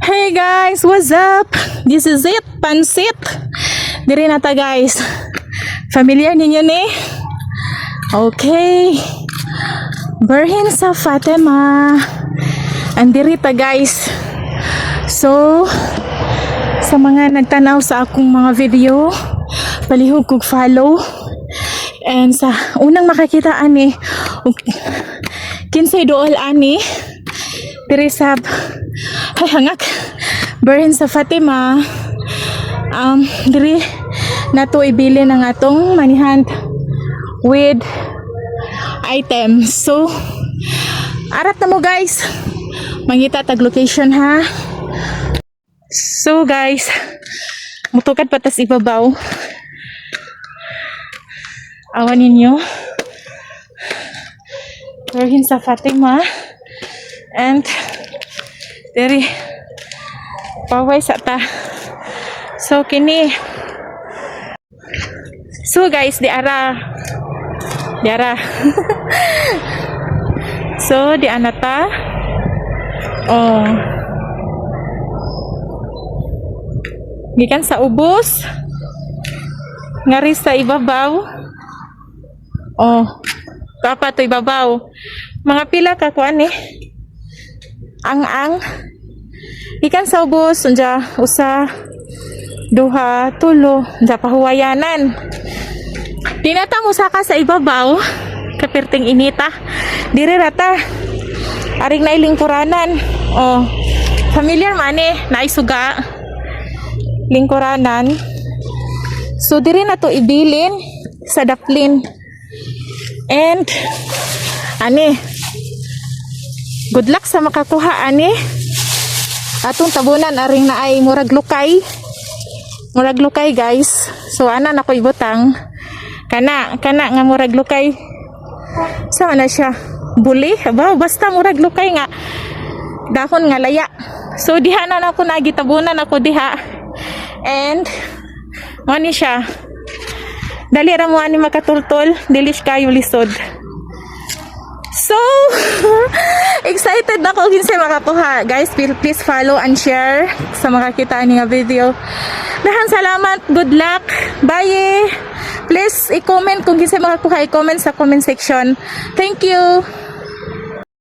Hey guys, what's up? This is it, pansit. Diri na ta guys. Familiar ninyo ni? Okay. Berhin sa Fatima. Andiri ta guys. So, sa mga nagtanaw sa akong mga video, palihog kog follow. And sa unang makakita ani, kinsay dool ani, diri sa ay hangak Berhin sa Fatima. Diri nato ibili ng atong manihand with items. So arat na mo guys, mangita tag location ha. So guys, mutukad patas ibabaw. Awan ninyo, Berhin sa Fatima. And diri paway sa ta. So kini, so guys, di ara so di anata gikan sa ubos ngari sa ibabaw. Papa to ibabaw mga pila ka kuan ang ikan sa ubos unja usa duha tulo unja pahuwayanan. Dinatang usa ka sa ibabaw kapirting inita diri rata aring nailingkuranan. Familiar man naisuga lingkuranan. So diri na to ibilin sa daplin. And good luck sa makakuha atong tabunan aring na ay murag lukay guys. So ana na ko ibutang kana nga murag lukay. Sama na siya buli ba, basta murag lukay nga dahon nga laya. So diha na ako nagitabunan ako diha. And mo ni siya dali ra mo ani makatultol, dilis kayo lisod. So, excited na ko kinsay makakuha. Guys, please follow and share sa makakita ni nga video. Dahan salamat, good luck. Bye. Please i-comment kung kinsay makakuha, i-comment sa comment section. Thank you.